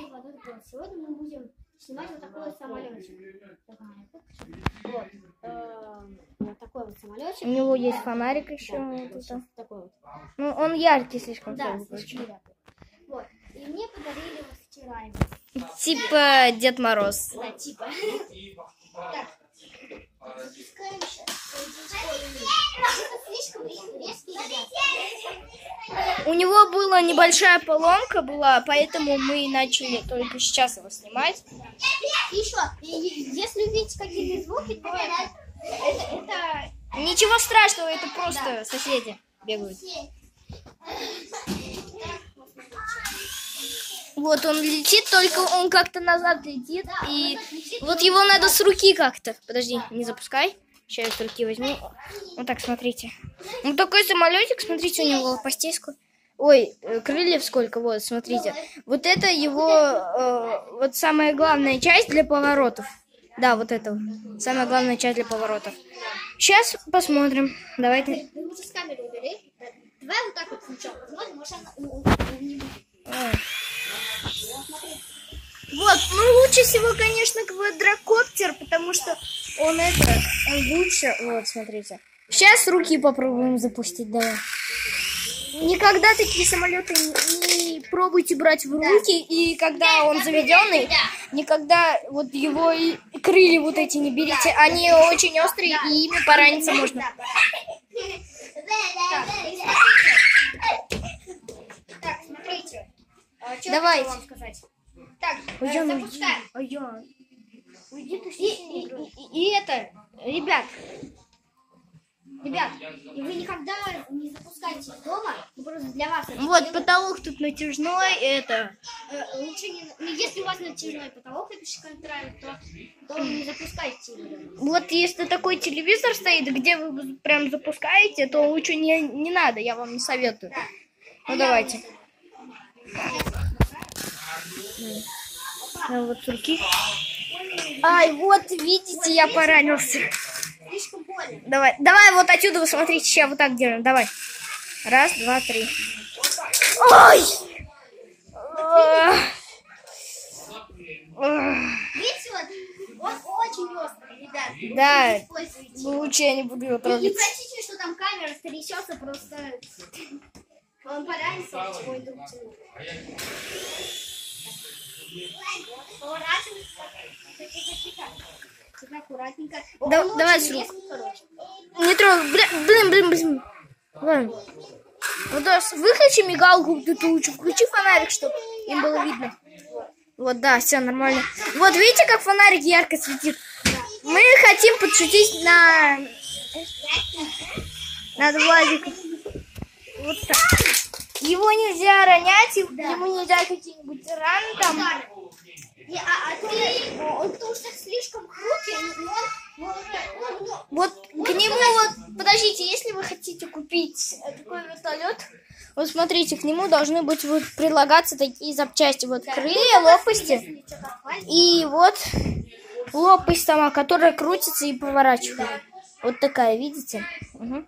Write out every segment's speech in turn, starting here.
Вот. Сегодня мы будем снимать вот такой вот самолетик. Вот. Вот такой вот самолетик. У него есть фонарик еще. Да, вот такой вот. Ну, он яркий слишком. Да, слишком яркий. Вот. И мне подарили вот вчера его. Типа Дед Мороз. Да, типа. Так. Запускаем сейчас. У него была небольшая поломка была, поэтому мы начали только сейчас его снимать. И еще, если увидите какие-то звуки, то это... Ничего страшного, это просто соседи бегают. Вот он летит, только он как-то назад летит. И вот его надо с руки как-то. Подожди, не запускай. Сейчас я с руки возьму. Вот так, смотрите. Вот такой самолетик, смотрите, у него лопастей сколько. Ой, крыльев сколько, вот, смотрите. Вот это его, вот самая главная часть для поворотов. Да, вот это. Самая главная часть для поворотов. Сейчас посмотрим. Давайте. Ты лучше с камеры убери. Давай вот так вот сначала посмотрим, может она не будет. Вот, ну лучше всего, конечно, квадрокоптер, потому что он лучше. Вот, смотрите. Сейчас руки попробуем запустить, давай. Никогда такие самолеты не пробуйте брать в руки, и когда он заведенный, никогда вот его и крылья вот эти не берите, они очень острые, и ими пораниться можно. Так, смотрите. Давайте. Вам сказать? Так, Запускаем. И это, ребят, и вы никогда не запускайте дома, просто для вас. Вот потолок тут натяжной, это. Лучше не, если у вас натяжной потолок, напишите комментарий, то не запускайте его. Вот если такой телевизор стоит, где вы прям запускаете, то лучше не надо, я вам не советую. Да. Ну давайте. Ну, вот с руки. Ай, вот видите, я поранился. Слишком больно. Давай вот отсюда вы смотрите, сейчас вот так делаем. Давай. Раз, два, три. Ой! Видите, вот, он очень острый, ребят. Да, лучше я не буду его Не трогать. простите, что там камера трясется, просто он поранится, ой, думайте. Поворачивайся. Аккуратненько. Давай с рук. Не трогай. Блин. Ладно. Вот выключи мигалку, ты лучше включи фонарик, чтобы им было видно. Вот, да, все нормально. Вот видите, как фонарик ярко светит? Мы хотим подшутить над Владиком. Вот так. Его нельзя ронять, ему нельзя какие-нибудь раны там. Он-то уже слишком крупный, Вот к нему вот, подождите, если вы хотите купить такой вертолет, вот смотрите, к нему должны быть вот прилагаться такие запчасти, вот крылья, лопасти и вот лопасть сама, которая крутится и поворачивает. Вот такая, видите? Угу.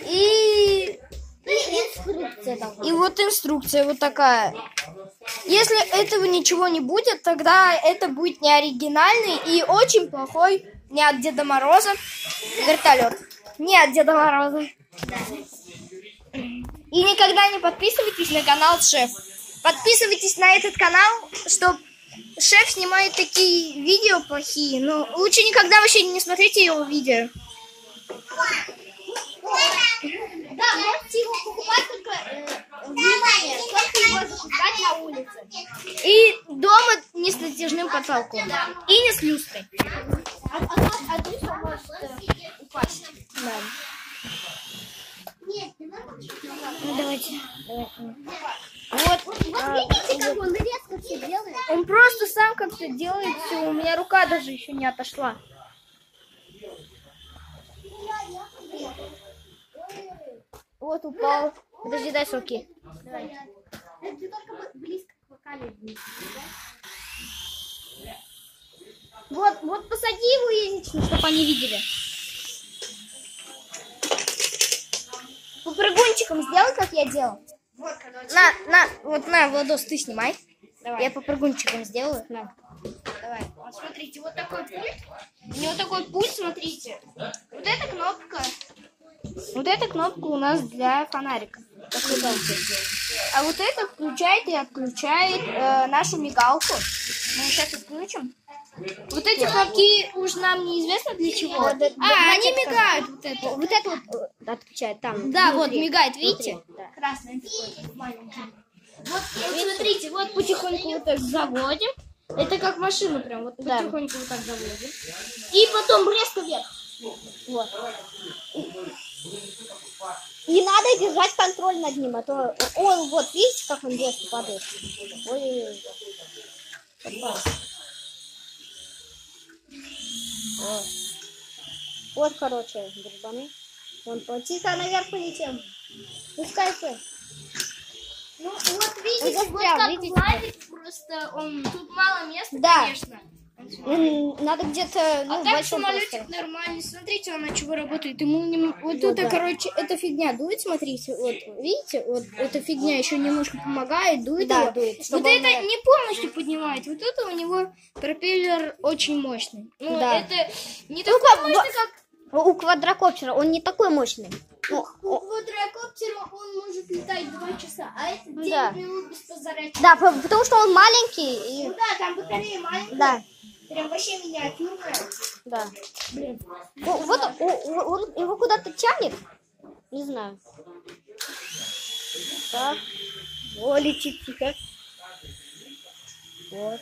И инструкция там. И вот инструкция вот такая. Если этого ничего не будет, тогда это будет не оригинальный и очень плохой не от Деда Мороза вертолет. Не от Деда Мороза. И никогда не подписывайтесь на канал Шеф. Подписывайтесь на этот канал, чтобы Шеф снимает такие видео плохие. Но лучше никогда вообще не смотрите его видео. Да, можете его покупать только, внимание, только его запускать на улице. И дома не с натяжным потолком. Да. И не с люстрой. А люстра может упасть. Да. Нет, не надо. Ну, давайте. Вот видите, как он резко все делает? Он просто сам как-то делает все. У меня рука даже еще не отошла. Вот упал. Подожди, дай с руки. Давай. Ты только близко к камере. Вот посади его яичницу, чтобы они видели. Попрыгунчиком сделай, как я делал. Вот, короче. На, Владос, ты снимай. Давай. Я попрыгунчиком сделаю. Да. Давай. Вот смотрите, вот такой пульт. У него такой пульт, смотрите. Вот эта кнопка. Вот эта кнопка у нас для фонарика. А вот это включает и отключает нашу мигалку. Мы сейчас отключим. Вот эти кнопки уж нам неизвестно для чего. Они мигают. Вот это вот отключает там. Да, внутри. вот мигает, видите? Да. Красный такой маленький. Вот смотрите, вот потихоньку вот так заводим. Это как машину прям, вот Да. потихоньку вот так заводим. И потом резко вверх. Вот. Не надо держать контроль над ним, а то он, вот, видите, как он резко падает. Ой. Вот, короче, грибаны. Вон, тихо, наверх полетел. Пускай-ка. Ну вот видите, застрял, вот как видите? Владик, просто он тут мало места, Да. конечно. Надо где-то, ну, А в так большом самолетик пространстве. нормальный. Смотрите, он от чего работает. Ему вот Вот, тут, да. короче, эта фигня дует, смотрите. Вот, видите, вот эта фигня еще немножко помогает, дует Да, его. дует, Вот чтобы это он- не полностью поднимает. Вот это у него пропеллер очень мощный. Ну, Да. это не такой мощный, как У квадрокоптера он не такой мощный. Ну, у квадрокоптера. Он может летать 2 часа, а это 9 Да. минут без подзарядки. да, потому что он маленький и... Ну да, там батарея маленькая. Да, Прям вообще миниатюрная. да. Блин. Вот он его куда-то тянет. Не знаю. Так. О, летит тихо. Вот.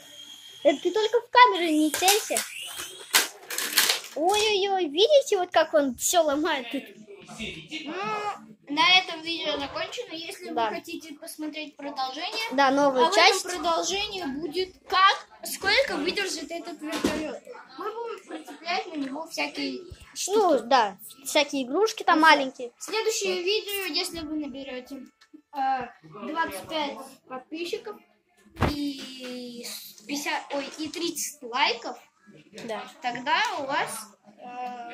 Это ты только в камеру не целься. Ой-ой-ой, видите, вот как он все ломает тут? Ну, на этом видео закончено. Если Да. вы хотите посмотреть продолжение, Да, новая а часть. в этом продолжении будет сколько выдержит этот вертолет. Мы будем прицеплять на него всякие штуки. Ну, да, всякие игрушки там маленькие. Следующее видео, если вы наберете 25 подписчиков и 30 лайков, Да. тогда у вас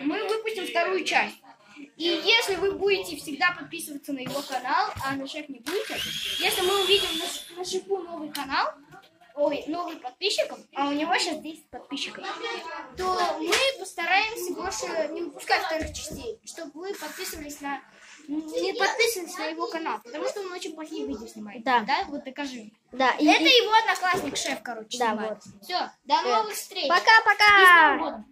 мы выпустим вторую часть. И если вы будете всегда подписываться на его канал, а на шеф не будете, если мы увидим на шефу новый канал, новых подписчиков, а у него сейчас 10 подписчиков, то мы постараемся больше не выпускать вторых частей, чтобы вы не подписывались на его канал, потому что он очень плохие видео снимает. Да. Да, вот докажи. Да, Это его одноклассник шеф, короче, Да, снимает. вот. Все, до новых встреч. И с Пока-пока! Новым годом.